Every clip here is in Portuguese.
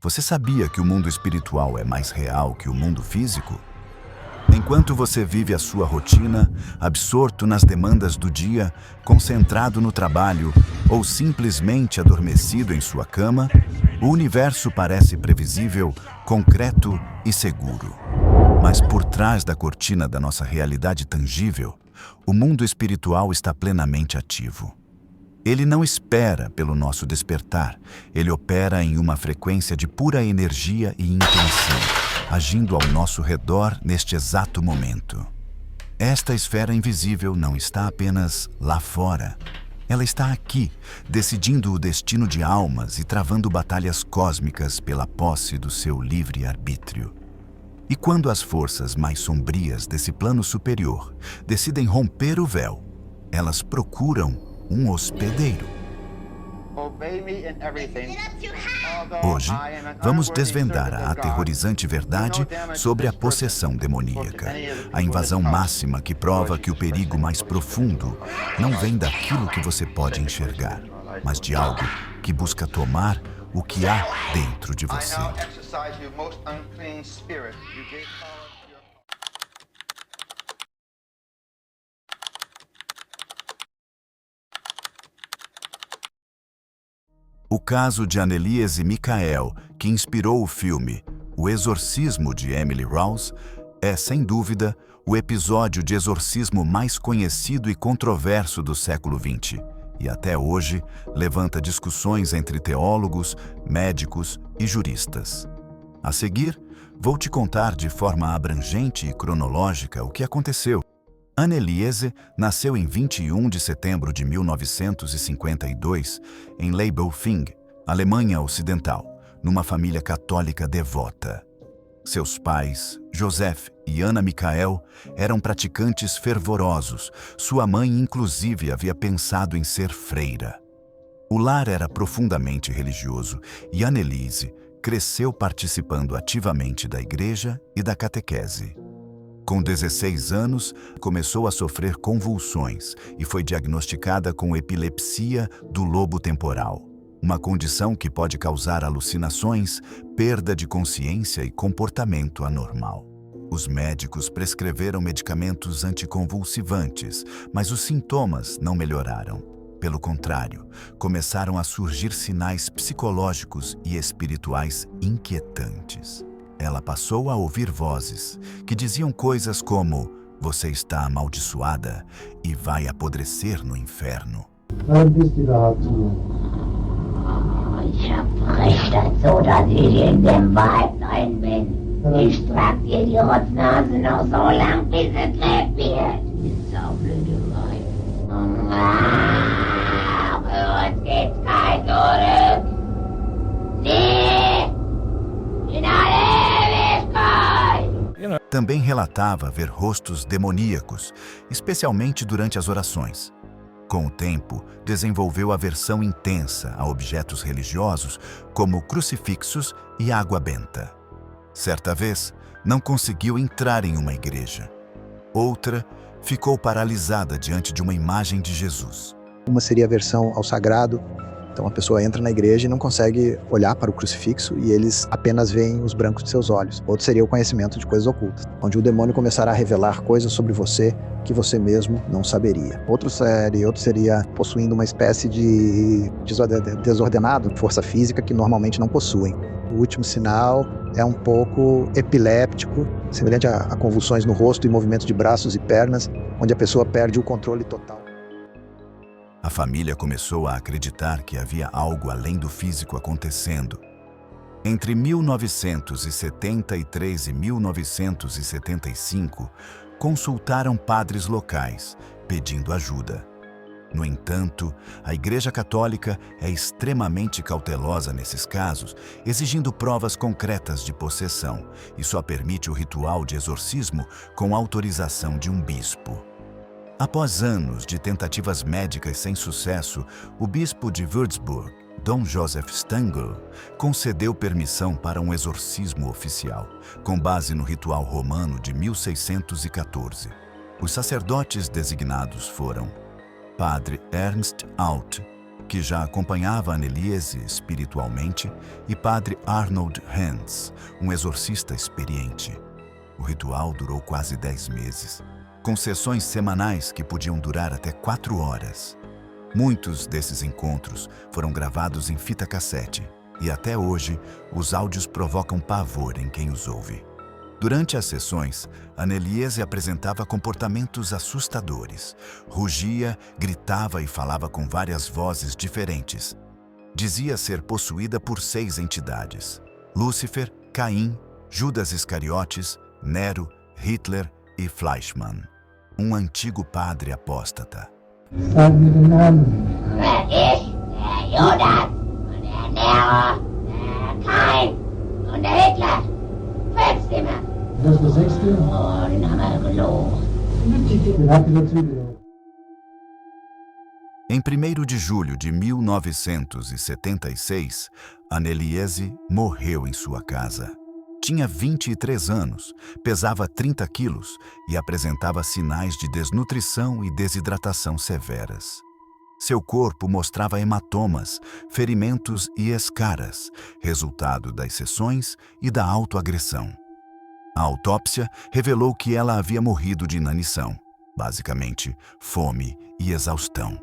Você sabia que o mundo espiritual é mais real que o mundo físico? Enquanto você vive a sua rotina, absorto nas demandas do dia, concentrado no trabalho ou simplesmente adormecido em sua cama, o universo parece previsível, concreto e seguro. Mas por trás da cortina da nossa realidade tangível, o mundo espiritual está plenamente ativo. Ele não espera pelo nosso despertar, ele opera em uma frequência de pura energia e intenção, agindo ao nosso redor neste exato momento. Esta esfera invisível não está apenas lá fora. Ela está aqui, decidindo o destino de almas e travando batalhas cósmicas pela posse do seu livre-arbítrio. E quando as forças mais sombrias desse plano superior decidem romper o véu, elas procuram um hospedeiro. Hoje, vamos desvendar a aterrorizante verdade sobre a possessão demoníaca, a invasão máxima que prova que o perigo mais profundo não vem daquilo que você pode enxergar, mas de algo que busca tomar o que há dentro de você. O caso de Anneliese Michael, que inspirou o filme O Exorcismo de Emily Rose, é, sem dúvida, o episódio de exorcismo mais conhecido e controverso do século XX, e até hoje levanta discussões entre teólogos, médicos e juristas. A seguir, vou te contar de forma abrangente e cronológica o que aconteceu. Anneliese nasceu em 21 de setembro de 1952 em Leibelfing, Alemanha Ocidental, numa família católica devota. Seus pais, Joseph e Anna Michael, eram praticantes fervorosos. Sua mãe, inclusive, havia pensado em ser freira. O lar era profundamente religioso e Anneliese cresceu participando ativamente da igreja e da catequese. Com 16 anos, começou a sofrer convulsões e foi diagnosticada com epilepsia do lobo temporal, uma condição que pode causar alucinações, perda de consciência e comportamento anormal. Os médicos prescreveram medicamentos anticonvulsivantes, mas os sintomas não melhoraram. Pelo contrário, começaram a surgir sinais psicológicos e espirituais inquietantes. Ela passou a ouvir vozes que diziam coisas como: "Você está amaldiçoada e vai apodrecer no inferno." Ich hab recht dazu, dass ich in dem Wald rein bin. Ich trag dir die Rotznase noch so lang, bis sie krepiert. Die saublöde Weib. Für uns gibt's kein Zurück. Nee! In alle Ewigkeit! Também relatava ver rostos demoníacos, especialmente durante as orações. Com o tempo, desenvolveu aversão intensa a objetos religiosos, como crucifixos e água benta. Certa vez, não conseguiu entrar em uma igreja. Outra, ficou paralisada diante de uma imagem de Jesus. Uma seria a aversão ao sagrado. Então a pessoa entra na igreja e não consegue olhar para o crucifixo e eles apenas veem os brancos de seus olhos. Outro seria o conhecimento de coisas ocultas, onde o demônio começará a revelar coisas sobre você que você mesmo não saberia. Outro seria possuindo uma espécie de desordenado, força física que normalmente não possuem. O último sinal é um pouco epiléptico, semelhante a convulsões no rosto e movimento de braços e pernas, onde a pessoa perde o controle total. A família começou a acreditar que havia algo além do físico acontecendo. Entre 1973 e 1975, consultaram padres locais, pedindo ajuda. No entanto, a Igreja Católica é extremamente cautelosa nesses casos, exigindo provas concretas de possessão, e só permite o ritual de exorcismo com autorização de um bispo. Após anos de tentativas médicas sem sucesso, o bispo de Würzburg, Dom Joseph Stangl, concedeu permissão para um exorcismo oficial, com base no ritual romano de 1614. Os sacerdotes designados foram Padre Ernst Alt, que já acompanhava Anneliese espiritualmente, e padre Arnold Hans, um exorcista experiente. O ritual durou quase 10 meses, com sessões semanais que podiam durar até 4 horas. Muitos desses encontros foram gravados em fita cassete, e até hoje os áudios provocam pavor em quem os ouve. Durante as sessões, Anneliese apresentava comportamentos assustadores. Rugia, gritava e falava com várias vozes diferentes. Dizia ser possuída por 6 entidades: Lúcifer, Caim, Judas Iscariotes, Nero, Hitler e Fleischmann, um antigo padre apóstata. Ich, der Judas und der Nero, der Kain und der Hitler. 5 Stimmen. Das war 6 Stimmen? Oh, den haben wir gelogen. Den habt ihr dazu. Em 1º de julho de 1976, Anneliese morreu em sua casa. Tinha 23 anos, pesava 30 quilos e apresentava sinais de desnutrição e desidratação severas. Seu corpo mostrava hematomas, ferimentos e escaras, resultado das sessões e da autoagressão. A autópsia revelou que ela havia morrido de inanição, basicamente fome e exaustão.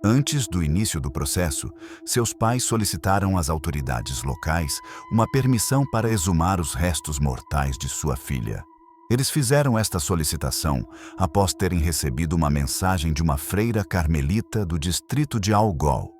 Antes do início do processo, seus pais solicitaram às autoridades locais uma permissão para exumar os restos mortais de sua filha. Eles fizeram esta solicitação após terem recebido uma mensagem de uma freira carmelita do distrito de Allgäu,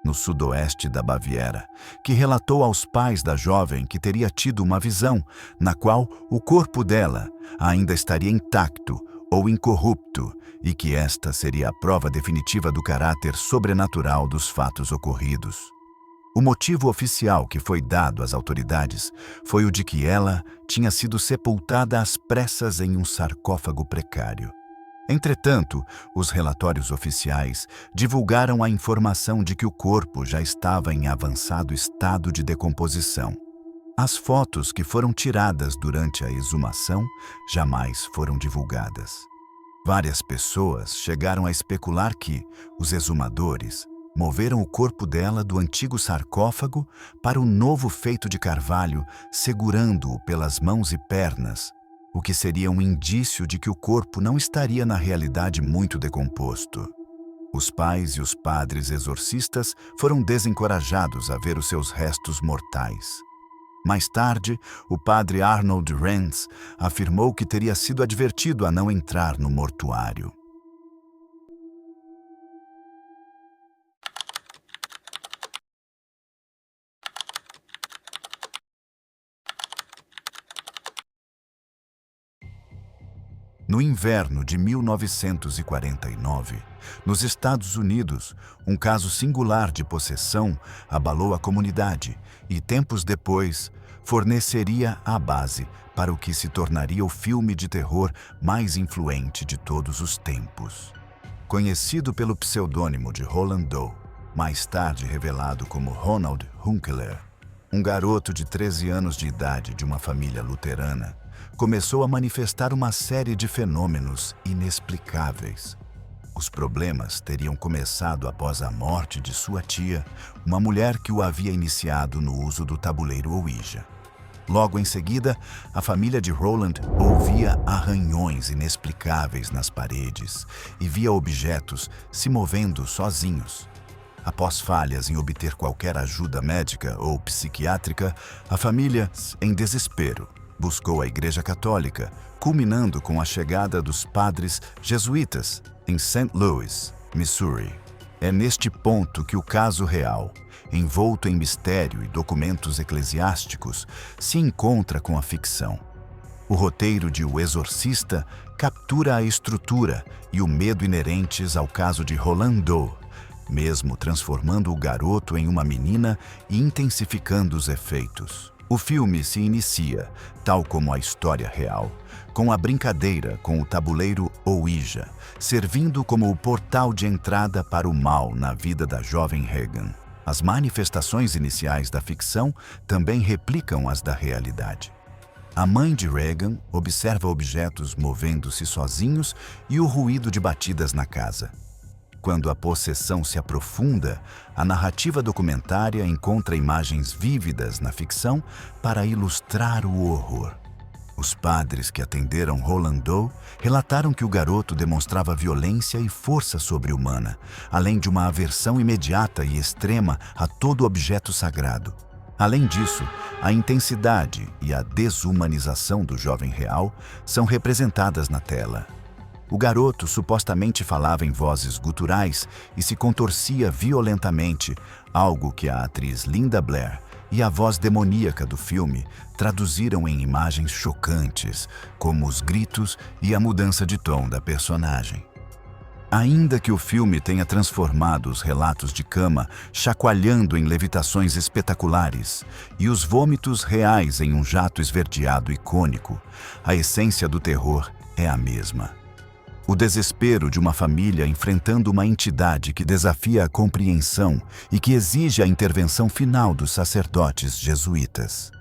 no sudoeste da Baviera, que relatou aos pais da jovem que teria tido uma visão na qual o corpo dela ainda estaria intacto ou incorrupto e que esta seria a prova definitiva do caráter sobrenatural dos fatos ocorridos. O motivo oficial que foi dado às autoridades foi o de que ela tinha sido sepultada às pressas em um sarcófago precário. Entretanto, os relatórios oficiais divulgaram a informação de que o corpo já estava em avançado estado de decomposição. As fotos que foram tiradas durante a exumação jamais foram divulgadas. Várias pessoas chegaram a especular que os exumadores moveram o corpo dela do antigo sarcófago para o novo feito de carvalho, segurando-o pelas mãos e pernas, o que seria um indício de que o corpo não estaria na realidade muito decomposto. Os pais e os padres exorcistas foram desencorajados a ver os seus restos mortais. Mais tarde, o padre Arnold Renz afirmou que teria sido advertido a não entrar no mortuário. No inverno de 1949, nos Estados Unidos, um caso singular de possessão abalou a comunidade e, tempos depois, forneceria a base para o que se tornaria o filme de terror mais influente de todos os tempos. Conhecido pelo pseudônimo de Roland Doe, mais tarde revelado como Ronald Hunkeler, um garoto de 13 anos de idade de uma família luterana, começou a manifestar uma série de fenômenos inexplicáveis. Os problemas teriam começado após a morte de sua tia, uma mulher que o havia iniciado no uso do tabuleiro Ouija. Logo em seguida, a família de Roland ouvia arranhões inexplicáveis nas paredes e via objetos se movendo sozinhos. Após falhas em obter qualquer ajuda médica ou psiquiátrica, a família, em desespero, buscou a Igreja Católica, culminando com a chegada dos padres jesuítas em St. Louis, Missouri. É neste ponto que o caso real, envolto em mistério e documentos eclesiásticos, se encontra com a ficção. O roteiro de O Exorcista captura a estrutura e o medo inerentes ao caso de Roland Doe, mesmo transformando o garoto em uma menina e intensificando os efeitos. O filme se inicia, tal como a história real, com a brincadeira com o tabuleiro Ouija, servindo como o portal de entrada para o mal na vida da jovem Regan. As manifestações iniciais da ficção também replicam as da realidade. A mãe de Regan observa objetos movendo-se sozinhos e o ruído de batidas na casa. quando a possessão se aprofunda, a narrativa documentária encontra imagens vívidas na ficção para ilustrar o horror. Os padres que atenderam Roland Doe relataram que o garoto demonstrava violência e força sobre-humana, além de uma aversão imediata e extrema a todo objeto sagrado. Além disso, a intensidade e a desumanização do jovem real são representadas na tela. O garoto supostamente falava em vozes guturais e se contorcia violentamente, algo que a atriz Linda Blair e a voz demoníaca do filme traduziram em imagens chocantes, como os gritos e a mudança de tom da personagem. Ainda que o filme tenha transformado os relatos de cama chacoalhando em levitações espetaculares e os vômitos reais em um jato esverdeado icônico, a essência do terror é a mesma. O desespero de uma família enfrentando uma entidade que desafia a compreensão e que exige a intervenção final dos sacerdotes jesuítas.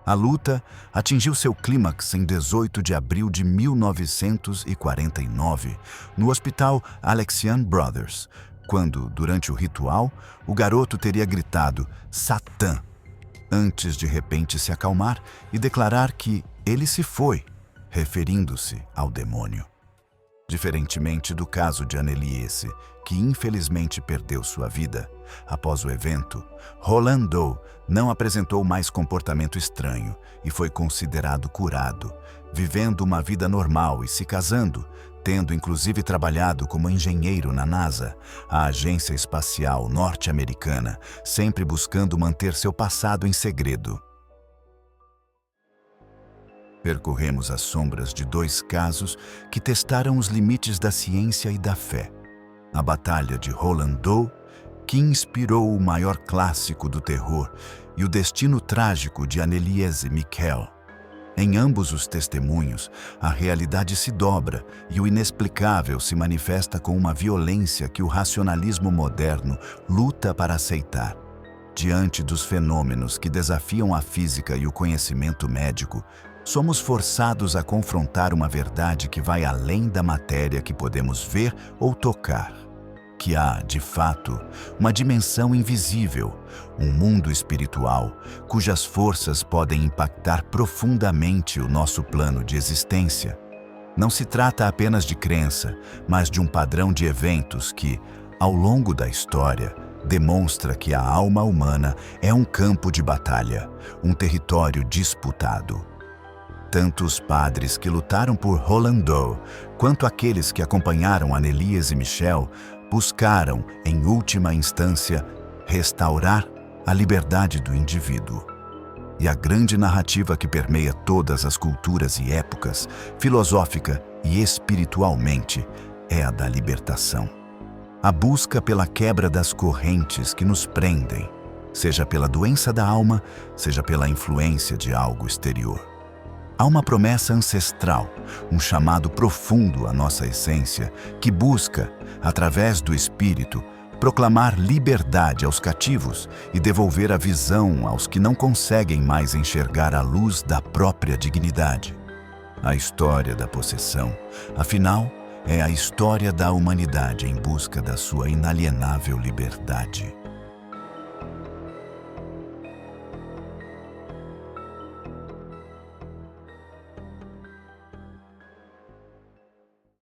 A luta atingiu seu clímax em 18 de abril de 1949, no Hospital Alexian Brothers, quando, durante o ritual, o garoto teria gritado "Satã", antes de repente se acalmar e declarar que ele se foi, referindo-se ao demônio. Diferentemente do caso de Anneliese, que infelizmente perdeu sua vida, após o evento, Roland Doe não apresentou mais comportamento estranho e foi considerado curado, vivendo uma vida normal e se casando, tendo inclusive trabalhado como engenheiro na NASA, a agência espacial norte-americana, sempre buscando manter seu passado em segredo. Percorremos as sombras de dois casos que testaram os limites da ciência e da fé. A Batalha de Roland Doe, que inspirou o maior clássico do terror, e o destino trágico de Anneliese Michel. Em ambos os testemunhos, a realidade se dobra e o inexplicável se manifesta com uma violência que o racionalismo moderno luta para aceitar. Diante dos fenômenos que desafiam a física e o conhecimento médico, somos forçados a confrontar uma verdade que vai além da matéria que podemos ver ou tocar. Que há, de fato, uma dimensão invisível, um mundo espiritual, cujas forças podem impactar profundamente o nosso plano de existência. Não se trata apenas de crença, mas de um padrão de eventos que, ao longo da história, demonstra que a alma humana é um campo de batalha, um território disputado. Tanto os padres que lutaram por Roland Doe, quanto aqueles que acompanharam Anneliese Michel, buscaram, em última instância, restaurar a liberdade do indivíduo. E a grande narrativa que permeia todas as culturas e épocas, filosófica e espiritualmente, é a da libertação. A busca pela quebra das correntes que nos prendem, seja pela doença da alma, seja pela influência de algo exterior. Há uma promessa ancestral, um chamado profundo à nossa essência, que busca, através do Espírito, proclamar liberdade aos cativos e devolver a visão aos que não conseguem mais enxergar a luz da própria dignidade. A história da possessão, afinal, é a história da humanidade em busca da sua inalienável liberdade.